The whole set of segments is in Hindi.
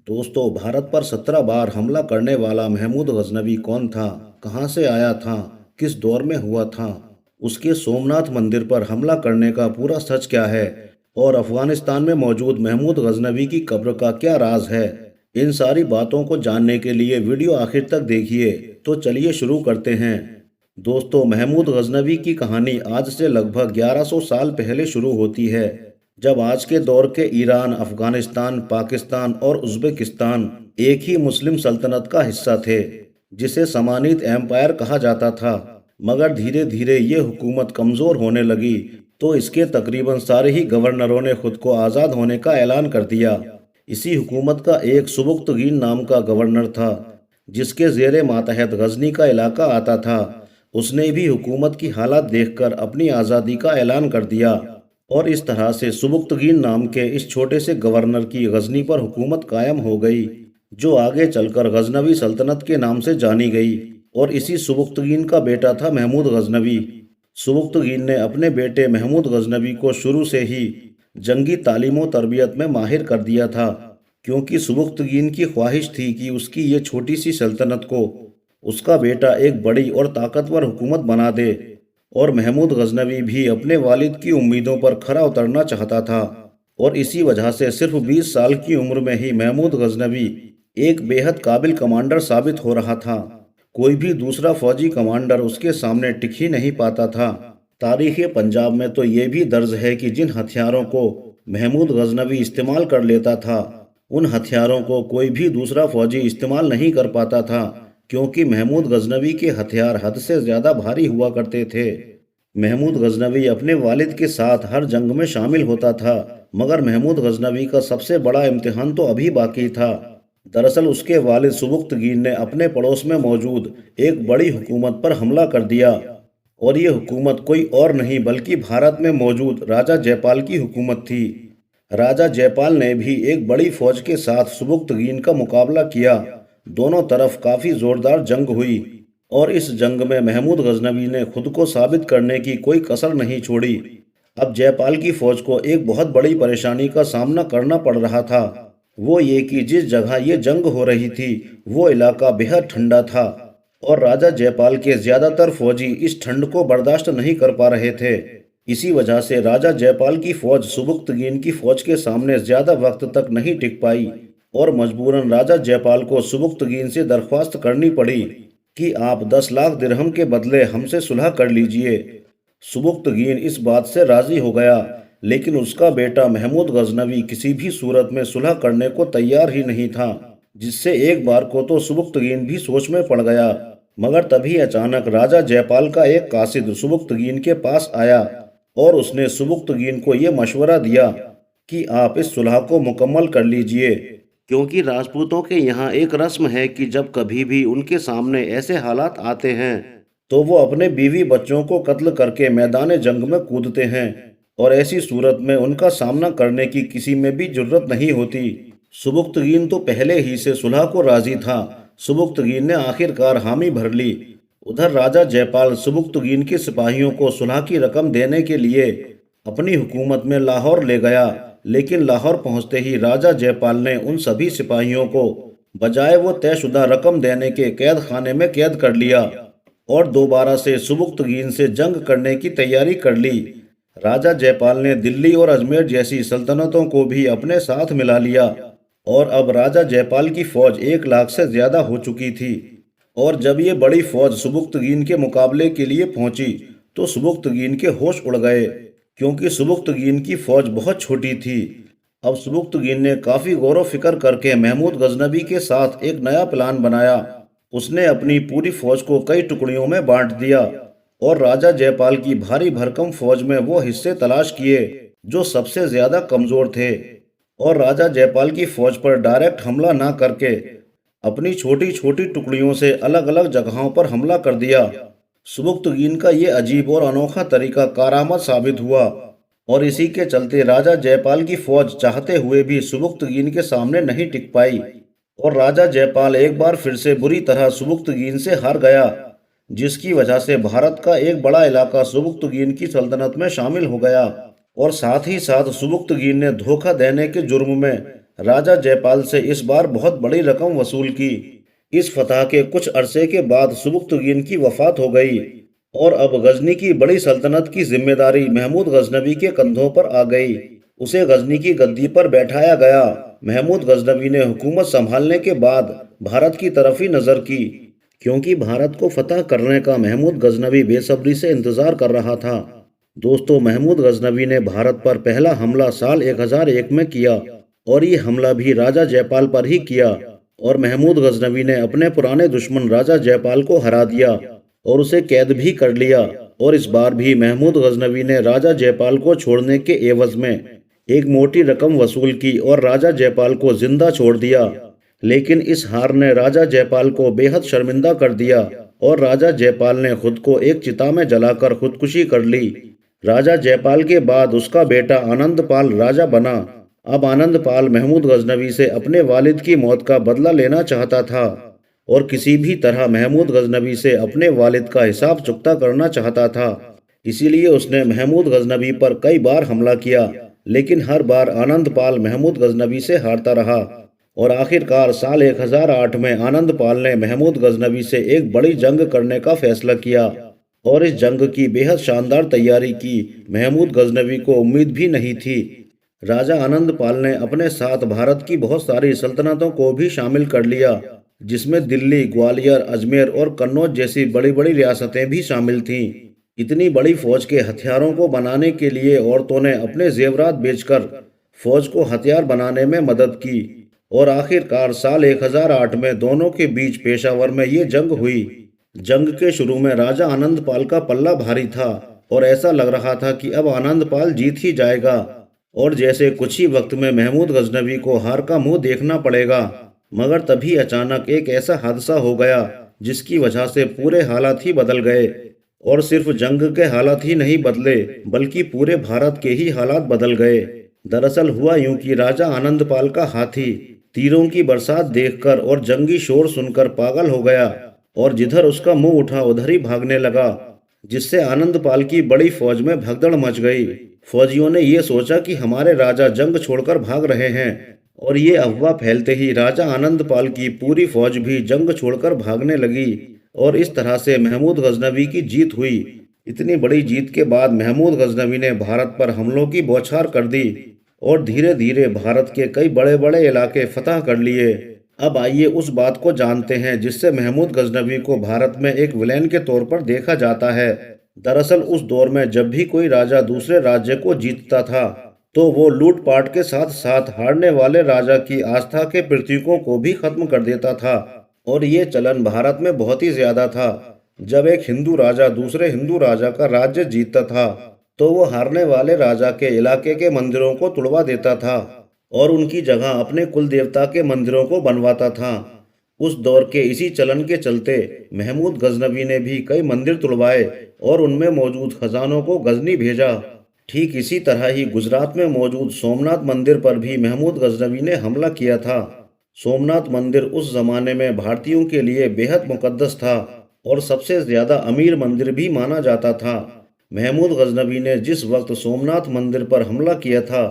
दोस्तों, भारत पर 17 बार हमला करने वाला महमूद गजनवी कौन था? कहां से आया था? किस दौर में हुआ था? उसके सोमनाथ मंदिर पर हमला करने का पूरा सच क्या है? और अफगानिस्तान में मौजूद महमूद गजनवी की कब्र का क्या राज है? इन सारी बातों को जानने के लिए वीडियो आखिर तक देखिए। तो चलिए शुरू करते हैं। दोस्तों, महमूद गजनवी की कहानी आज से लगभग 1100 साल पहले शुरू होती है, जब आज के दौर के ईरान, अफगानिस्तान, पाकिस्तान और उज़्बेकिस्तान एक ही मुस्लिम सल्तनत का हिस्सा थे, जिसे समानीत एम्पायर कहा जाता था। मगर धीरे धीरे ये हुकूमत कमज़ोर होने लगी, तो इसके तकरीबन सारे ही गवर्नरों ने खुद को आज़ाद होने का ऐलान कर दिया। इसी हुकूमत का एक सुबुक्तगीन नाम का गवर्नर था, जिसके ज़ेरे मातहत गजनी का इलाका आता था। उसने भी हुकूमत की हालत देखकर अपनी आज़ादी का ऐलान कर दिया, और इस तरह से सुबुक्तगीन नाम के इस छोटे से गवर्नर की गजनी पर हुकूमत कायम हो गई, जो आगे चलकर गजनवी सल्तनत के नाम से जानी गई। और इसी सुबुक्तगीन का बेटा था महमूद गजनवी। सुबुक्तगीन ने अपने बेटे महमूद गजनवी को शुरू से ही जंगी तालीम और तरबियत में माहिर कर दिया था, क्योंकि सुबुक्तगीन की ख्वाहिश थी कि उसकी ये छोटी सी सल्तनत को उसका बेटा एक बड़ी और ताकतवर हुकूमत बना दे। और महमूद गजनवी भी अपने वालिद की उम्मीदों पर खरा उतरना चाहता था, और इसी वजह से सिर्फ 20 साल की उम्र में ही महमूद गजनवी एक बेहद काबिल कमांडर साबित हो रहा था। कोई भी दूसरा फौजी कमांडर उसके सामने टिक ही नहीं पाता था। तारीख़ पंजाब में तो ये भी दर्ज है कि जिन हथियारों को महमूद गजनवी इस्तेमाल कर लेता था, उन हथियारों को कोई भी दूसरा फौजी इस्तेमाल नहीं कर पाता था, क्योंकि महमूद गजनवी के हथियार हद से ज़्यादा भारी हुआ करते थे। महमूद गजनवी अपने वालिद के साथ हर जंग में शामिल होता था, मगर महमूद गजनवी का सबसे बड़ा इम्तिहान तो अभी बाकी था। दरअसल उसके वालिद सुबुक्तगीन ने अपने पड़ोस में मौजूद एक बड़ी हुकूमत पर हमला कर दिया, और ये हुकूमत कोई और नहीं बल्कि भारत में मौजूद राजा जयपाल की हुकूमत थी। राजा जयपाल ने भी एक बड़ी फौज के साथ सुबुक्तगीन का मुकाबला किया। दोनों तरफ काफ़ी ज़ोरदार जंग हुई, और इस जंग में महमूद गजनवी ने खुद को साबित करने की कोई कसर नहीं छोड़ी। अब जयपाल की फौज को एक बहुत बड़ी परेशानी का सामना करना पड़ रहा था। वो ये कि जिस जगह ये जंग हो रही थी, वो इलाका बेहद ठंडा था, और राजा जयपाल के ज़्यादातर फौजी इस ठंड को बर्दाश्त नहीं कर पा रहे थे। इसी वजह से राजा जयपाल की फौज सुबुक्तगीन की फौज के सामने ज़्यादा वक्त तक नहीं टिक पाई, और मजबूरन राजा जयपाल को सुबुक्तगीन से दरख्वास्त करनी पड़ी कि आप 10 लाख दिरहम के बदले हमसे सुलह कर लीजिए। सुबुक्तगीन इस बात से राज़ी हो गया, लेकिन उसका बेटा महमूद गजनवी किसी भी सूरत में सुलह करने को तैयार ही नहीं था, जिससे एक बार को तो सुबुक्तगीन भी सोच में पड़ गया। मगर तभी अचानक राजा जयपाल का एक कासिद सुबुक्तगीन के पास आया, और उसने सुबुक्तगीन को ये मशवरा दिया कि आप इस सुलह को मुकम्मल कर लीजिए, क्योंकि राजपूतों के यहाँ एक रस्म है कि जब कभी भी उनके सामने ऐसे हालात आते हैं, तो वो अपने बीवी बच्चों को कत्ल करके मैदान जंग में कूदते हैं, और ऐसी सूरत में उनका सामना करने की किसी में भी जुर्रत नहीं होती। सुबुक्तगीन तो पहले ही से सुलह को राजी था। सुबुक्तगीन ने आखिरकार हामी भर ली। उधर राजा जयपाल सुबुक्तगीन के सिपाहियों को सुलह की रकम देने के लिए अपनी हुकूमत में लाहौर ले गया, लेकिन लाहौर पहुंचते ही राजा जयपाल ने उन सभी सिपाहियों को बजाय वो तयशुदा रकम देने के कैद खाने में कैद कर लिया, और दोबारा से सुबुक्तगीन से जंग करने की तैयारी कर ली। राजा जयपाल ने दिल्ली और अजमेर जैसी सल्तनतों को भी अपने साथ मिला लिया, और अब राजा जयपाल की फौज 1 लाख से ज़्यादा हो चुकी थी। और जब ये बड़ी फौज सुबुक्तगीन के मुकाबले के लिए पहुंची, तो सुबुक्तगीन के होश उड़ गए, क्योंकि सुबुक्तगीन की फौज बहुत छोटी थी। अब सुबुक्तगीन ने काफ़ी गौर व फिक्र करके महमूद गजनवी के साथ एक नया प्लान बनाया। उसने अपनी पूरी फौज को कई टुकड़ियों में बांट दिया, और राजा जयपाल की भारी भरकम फौज में वो हिस्से तलाश किए जो सबसे ज़्यादा कमज़ोर थे, और राजा जयपाल की फौज पर डायरेक्ट हमला ना करके अपनी छोटी छोटी टुकड़ियों से अलग अलग जगहों पर हमला कर दिया। सुबुक्तगीन का ये अजीब और अनोखा तरीका कारामद साबित हुआ, और इसी के चलते राजा जयपाल की फौज चाहते हुए भी सुबुक्तगीन के सामने नहीं टिक पाई, और राजा जयपाल एक बार फिर से बुरी तरह सुबुक्तगीन से हार गया, जिसकी वजह से भारत का एक बड़ा इलाका सुबुक्तगीन की सल्तनत में शामिल हो गया। और साथ ही साथ सुबुक्तगीन ने धोखा देने के जुर्म में राजा जयपाल से इस बार बहुत बड़ी रकम वसूल की। इस फतह के कुछ अरसे के बाद सुबुक्तगीन की वफात हो गई और अब गजनी की बड़ी सल्तनत की जिम्मेदारी महमूद गजनवी के कंधों पर आ गई। उसे गजनी की गद्दी पर बैठाया गया। महमूद गजनवी ने हुकूमत संभालने के बाद भारत की तरफ ही नजर की, क्योंकि भारत को फतह करने का महमूद गजनवी बेसब्री से इंतजार कर रहा था। दोस्तों, महमूद गजनवी ने भारत पर पहला हमला साल 1001 में किया और ये हमला भी राजा जयपाल पर ही किया और महमूद गजनवी ने अपने पुराने दुश्मन राजा जयपाल को हरा दिया और उसे कैद भी कर लिया। और इस बार भी महमूद गजनवी ने राजा जयपाल को छोड़ने के एवज में एक मोटी रकम वसूल की और राजा जयपाल को जिंदा छोड़ दिया। लेकिन इस हार ने राजा जयपाल को बेहद शर्मिंदा कर दिया और राजा जयपाल ने खुद को एक चिता में जलाकर खुदकुशी कर ली। राजा जयपाल के बाद उसका बेटा आनंदपाल राजा बना। अब आनंदपाल महमूद गजनवी से अपने वालिद की मौत का बदला लेना चाहता था और किसी भी तरह महमूद गजनवी से अपने वालिद का हिसाब चुकता करना चाहता था। इसीलिए उसने महमूद गजनवी पर कई बार हमला किया, लेकिन हर बार आनंदपाल महमूद गजनवी से हारता रहा और आखिरकार साल 1008 में आनंदपाल ने महमूद गजनवी से एक बड़ी जंग करने का फैसला किया और इस जंग की बेहद शानदार तैयारी की। महमूद गजनवी को उम्मीद भी नहीं थी। राजा आनंदपाल ने अपने साथ भारत की बहुत सारी सल्तनतों को भी शामिल कर लिया, जिसमें दिल्ली, ग्वालियर, अजमेर और कन्नौज जैसी बड़ी बड़ी रियासतें भी शामिल थीं। इतनी बड़ी फौज के हथियारों को बनाने के लिए औरतों ने अपने जेवरात बेचकर फौज को हथियार बनाने में मदद की और आखिरकार साल 1008 में दोनों के बीच पेशावर में ये जंग हुई। जंग के शुरू में राजा आनंदपाल का पल्ला भारी था और ऐसा लग रहा था कि अब आनंदपाल जीत ही जाएगा और जैसे कुछ ही वक्त में महमूद गजनवी को हार का मुंह देखना पड़ेगा। मगर तभी अचानक एक ऐसा हादसा हो गया जिसकी वजह से पूरे हालात ही बदल गए और सिर्फ जंग के हालात ही नहीं बदले बल्कि पूरे भारत के ही हालात बदल गए। दरअसल हुआ यूं कि राजा आनंदपाल का हाथी तीरों की बरसात देखकर और जंगी शोर सुनकर पागल हो गया और जिधर उसका मुंह उठा उधर ही भागने लगा, जिससे आनंदपाल की बड़ी फौज में भगदड़ मच गई। फौजियों ने ये सोचा कि हमारे राजा जंग छोड़कर भाग रहे हैं और ये अफवाह फैलते ही राजा आनंदपाल की पूरी फौज भी जंग छोड़कर भागने लगी और इस तरह से महमूद गजनवी की जीत हुई। इतनी बड़ी जीत के बाद महमूद गजनवी ने भारत पर हमलों की बौछार कर दी और धीरे धीरे भारत के कई बड़े बड़े इलाके फतह कर लिए। अब आइए उस बात को जानते हैं जिससे महमूद गजनवी को भारत में एक विलेन के तौर पर देखा जाता है। दरअसल उस दौर में जब भी कोई राजा दूसरे राज्य को जीतता था तो वो लूटपाट के साथ साथ हारने वाले राजा की आस्था के प्रतीकों को भी खत्म कर देता था और ये चलन भारत में बहुत ही ज्यादा था। जब एक हिंदू राजा दूसरे हिंदू राजा का राज्य जीतता था तो वो हारने वाले राजा के इलाके के मंदिरों को तुड़वा देता था और उनकी जगह अपने कुल देवता के मंदिरों को बनवाता था। उस दौर के इसी चलन के चलते महमूद गजनवी ने भी कई मंदिर तुड़वाए और उनमें मौजूद खजानों को गजनी भेजा। ठीक इसी तरह ही गुजरात में मौजूद सोमनाथ मंदिर पर भी महमूद गजनवी ने हमला किया था। सोमनाथ मंदिर उस जमाने में भारतीयों के लिए बेहद मुकद्दस था और सबसे ज्यादा अमीर मंदिर भी माना जाता था। महमूद गजनवी ने जिस वक्त सोमनाथ मंदिर पर हमला किया था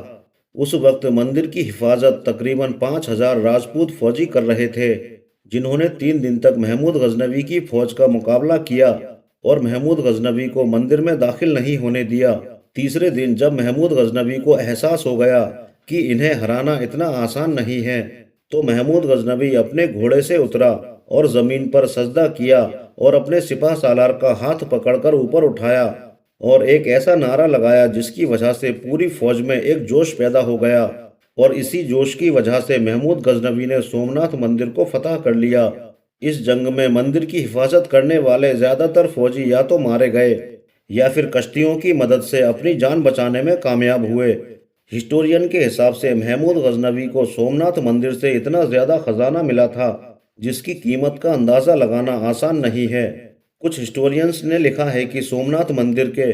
उस वक्त मंदिर की हिफाजत तकरीबन 5000 राजपूत फौजी कर रहे थे, जिन्होंने 3 दिन तक महमूद गजनवी की फौज का मुकाबला किया और महमूद गजनवी को मंदिर में दाखिल नहीं होने दिया। तीसरे दिन जब महमूद गजनवी को एहसास हो गया कि इन्हें हराना इतना आसान नहीं है, तो महमूद गजनवी अपने घोड़े से उतरा और जमीन पर सजदा किया और अपने सिपह सालार का हाथ पकड़कर ऊपर उठाया और एक ऐसा नारा लगाया जिसकी वजह से पूरी फौज में एक जोश पैदा हो गया और इसी जोश की वजह से महमूद गजनवी ने सोमनाथ मंदिर को फतह कर लिया। इस जंग में मंदिर की हिफाजत करने वाले ज्यादातर फौजी या तो मारे गए या फिर कश्तियों की मदद से अपनी जान बचाने में कामयाब हुए। हिस्टोरियन के हिसाब से महमूद गजनवी को सोमनाथ मंदिर से इतना ज्यादा खजाना मिला था जिसकी कीमत का अंदाजा लगाना आसान नहीं है। कुछ हिस्टोरियंस ने लिखा है कि सोमनाथ मंदिर के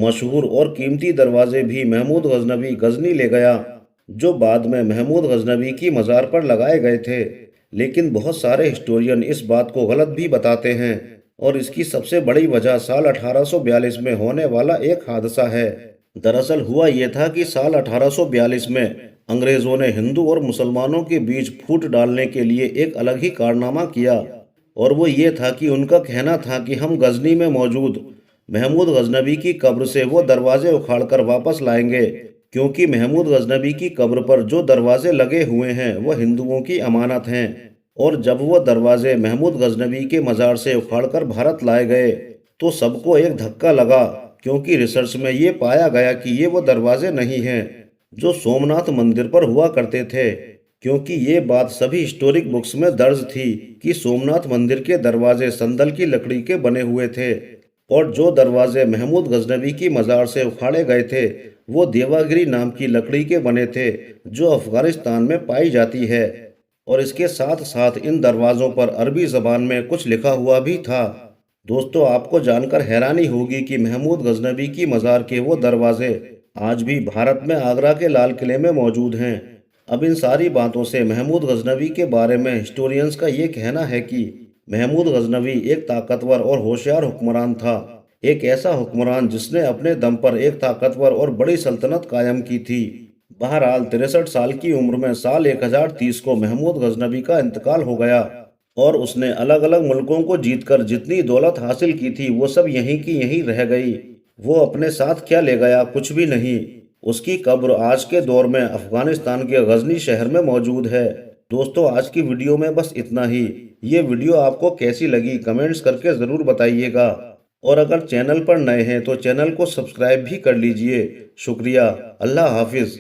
मशहूर और कीमती दरवाजे भी महमूद गजनवी गजनी ले गया, जो बाद में महमूद गजनवी की मज़ार पर लगाए गए थे। लेकिन बहुत सारे हिस्टोरियन इस बात को गलत भी बताते हैं और इसकी सबसे बड़ी वजह साल 1842 में होने वाला एक हादसा है। दरअसल हुआ ये था कि साल 1842 में अंग्रेजों ने हिंदू और मुसलमानों के बीच फूट डालने के लिए एक अलग ही कारनामा किया, और वो ये था कि उनका कहना था कि हम गजनी में मौजूद महमूद गजनबी की कब्र से वो दरवाजे उखाड़कर वापस लाएंगे, क्योंकि महमूद गजनबी की कब्र पर जो दरवाजे लगे हुए हैं वह हिंदुओं की अमानत हैं। और जब वो दरवाजे महमूद गजनबी के मज़ार से उखाड़कर भारत लाए गए तो सबको एक धक्का लगा, क्योंकि रिसर्च में ये पाया गया कि ये वो दरवाजे नहीं हैं जो सोमनाथ मंदिर पर हुआ करते थे। क्योंकि ये बात सभी हिस्टोरिक बुक्स में दर्ज थी कि सोमनाथ मंदिर के दरवाजे संदल की लकड़ी के बने हुए थे, और जो दरवाजे महमूद गजनबी की मज़ार से उखाड़े गए थे वो देवागिरी नाम की लकड़ी के बने थे जो अफगानिस्तान में पाई जाती है। और इसके साथ साथ इन दरवाज़ों पर अरबी ज़बान में कुछ लिखा हुआ भी था। दोस्तों, आपको जानकर हैरानी होगी कि महमूद गजनबी की मज़ार के वो दरवाजे आज भी भारत में आगरा के लाल किले में मौजूद हैं। अब इन सारी बातों से महमूद गजनबी के बारे में हिस्टोरियंस का ये कहना है कि महमूद गजनबी एक ताकतवर और होशियार हुक्मरान था, एक ऐसा हुक्मरान जिसने अपने दम पर एक ताकतवर और बड़ी सल्तनत कायम की थी। बहरहाल 63 साल की उम्र में साल 1030 को महमूद गजनबी का इंतकाल हो गया, और उसने अलग अलग मुल्कों को जीतकर जितनी दौलत हासिल की थी वो सब यहीं की यहीं रह गई। वो अपने साथ क्या ले गया? कुछ भी नहीं। उसकी कब्र आज के दौर में अफगानिस्तान के गजनी शहर में मौजूद है। दोस्तों, आज की वीडियो में बस इतना ही। ये वीडियो आपको कैसी लगी कमेंट्स करके ज़रूर बताइएगा, और अगर चैनल पर नए हैं तो चैनल को सब्सक्राइब भी कर लीजिए। शुक्रिया। अल्लाह हाफिज़।